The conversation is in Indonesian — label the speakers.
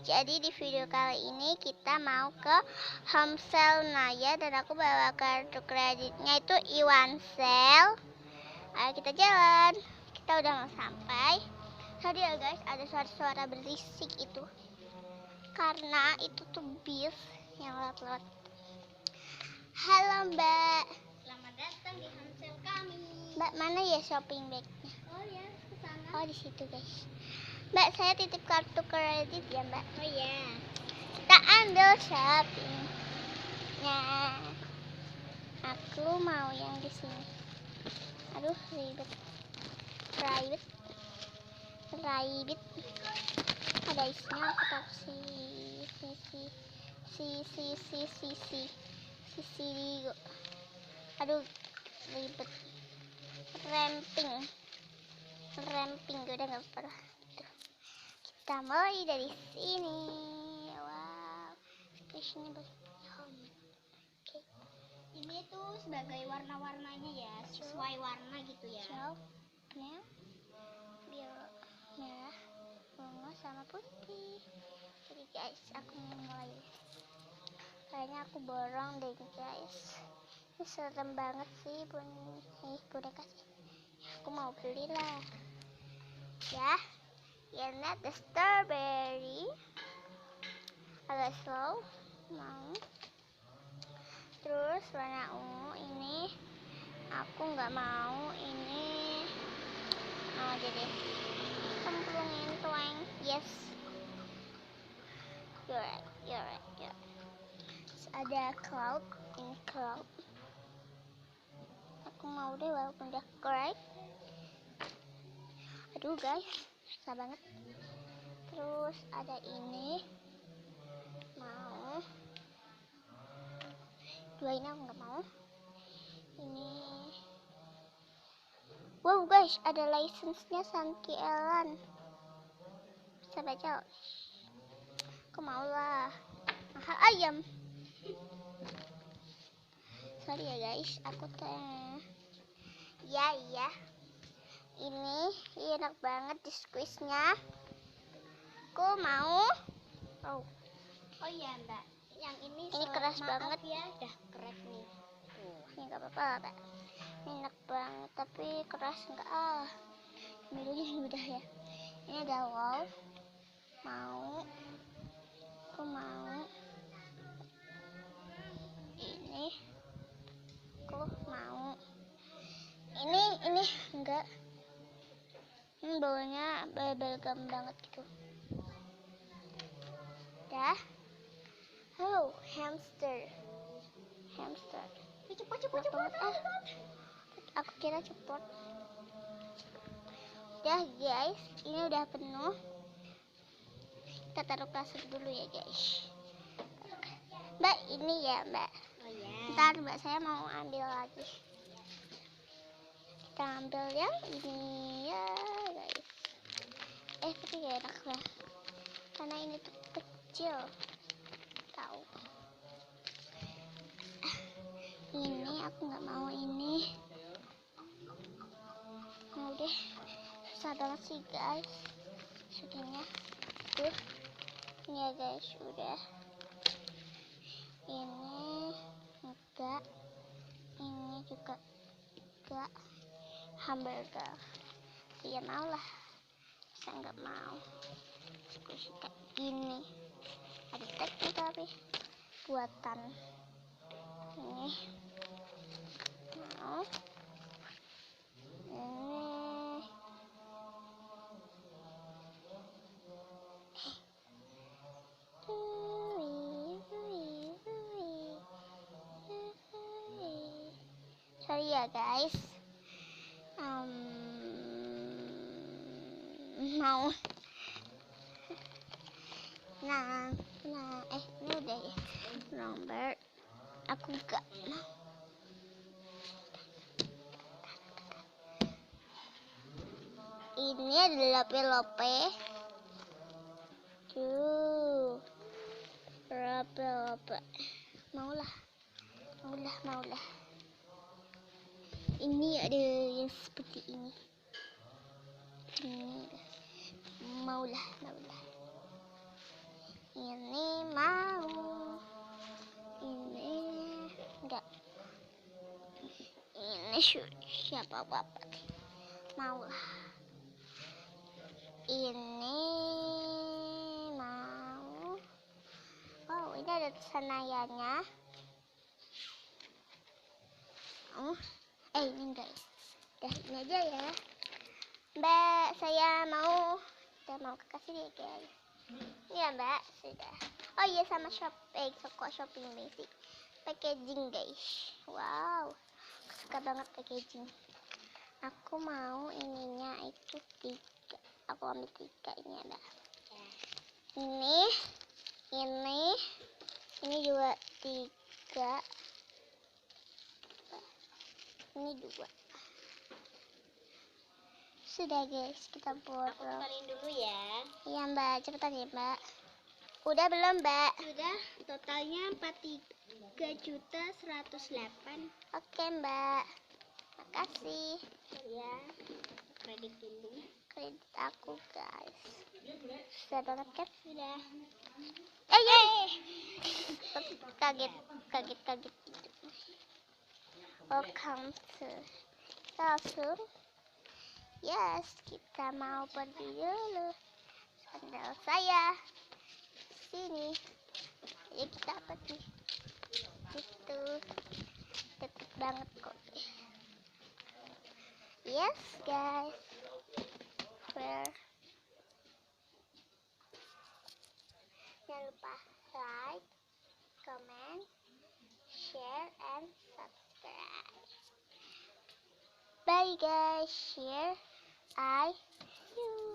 Speaker 1: Jadi di video kali ini kita mau ke home sale Naya dan aku bawa kartu kreditnya itu Iwansel. Ayo kita jalan. Kita udah mau sampai. Tadi ya guys, ada suara-suara berisik itu. Karena itu tuh bis yang lewat-lewat. Halo Mbak.
Speaker 2: Selamat datang di home sale kami.
Speaker 1: Mbak, mana ya shopping bagnya?
Speaker 2: Oh ya, ke sana.
Speaker 1: Oh, di situ guys. Mbak, saya titip kartu kredit ya Mbak.
Speaker 2: Oh ya.
Speaker 1: Kita ambil shoppingnya. Aku mau yang di sini. Aduh, ribet. Ada isinya, aku taruh sisi. Aduh, ribet. Ramping udah nggak apa-apa. Kita mulai dari sini. Wow, spesialnya
Speaker 2: Oke. Ini tuh sebagai warna-warnanya ya, sesuai warna gitu ya.
Speaker 1: Now, biru, merah, ungu sama putih. Jadi guys, aku mulai. Kayaknya aku borong deh guys. Ini serem banget sih boneka sih. Aku mau beli lah. Ya, you're not the strawberry. Agak slow, mau. Terus warna ungu ini aku nggak mau, ini mau jadi cemplungin tuang. Yes, you're right. Terus ada cloud. Aku mau deh walaupun udah correct. Aduh guys, susah banget. Terus ada ini, mau. Dua ini aku nggak mau. Ini, wow guys, ada license-nya Sanki Elan. Bisa baca. Aku mau lah. Mahal ayam. Sorry ya guys, aku ya. Ini enak banget di squeeze-nya. Aku mau.
Speaker 2: Oh iya Mbak, yang ini
Speaker 1: keras banget
Speaker 2: ya, udah crack nih.
Speaker 1: Ini nggak apa-apa lah Pak. Ini enak banget tapi keras enggak Dulunya udah ya. Ini ada wall. Aku mau. Ini aku mau. Ini enggak. Baunya bubblegum banget gitu. Dah. Oh, hamster.
Speaker 2: Cepet.
Speaker 1: Aku kira cepet. Udah guys, ini udah penuh. Kita taruh kasur dulu ya guys. Mbak, ini ya Mbak.
Speaker 2: Oh ya.
Speaker 1: Ntar Mbak, saya mau ambil lagi. Kita ambil yang ini ya guys. Tapi gak enak lah. Karena ini tuh kecil. Tahu. Ini aku nggak mau ini. Mau deh. Susah banget sih guys. Sudahnya. Ini ya guys, udah. Ini enggak. Ini juga enggak. Hamburger. Ya mau lah. Saya nggak mau. Aku suka gini. Ada tagnya tapi buatan. Ini mau. Sorry ya guys. Mau. Nah, ini udah ya. Nomor. Aku gak mau. Ini adalah lope. Lope. Maulah. Ini ada yang seperti ini. Maulah. Siapa bapak? Mau lah. Ini mau. Oh, ini ada Senayannya. Ini enggak. Udah ini aja ya. Mbak, saya mau kasih dia guys. Ini ya Mbak, sudah. Oh iya, sama shopping basic. Packaging guys. Wow, aku suka banget packaging. Aku mau ininya itu 3. Aku ambil 3 ini ada. Ini juga 3. Ini 2. Sudah guys, kita borong.
Speaker 2: Aku totalin dulu ya.
Speaker 1: Iya Mbak, cepetan ya Mbak. Udah belum Mbak?
Speaker 2: Sudah, totalnya 43.108.
Speaker 1: Oke Mbak, makasih.
Speaker 2: Ya, kredit dulu.
Speaker 1: Kredit aku guys. Sudah banget kan?
Speaker 2: Sudah.
Speaker 1: Kaget gitu. Welcome to. Kita langsung. Yes, kita mau pergi dulu. Sandal saya sini. Ya kita pergi. Gitu. Deket banget kok. Yes guys. Where? Jangan lupa like, comment, share, and subscribe. Bye guys. Share. I you.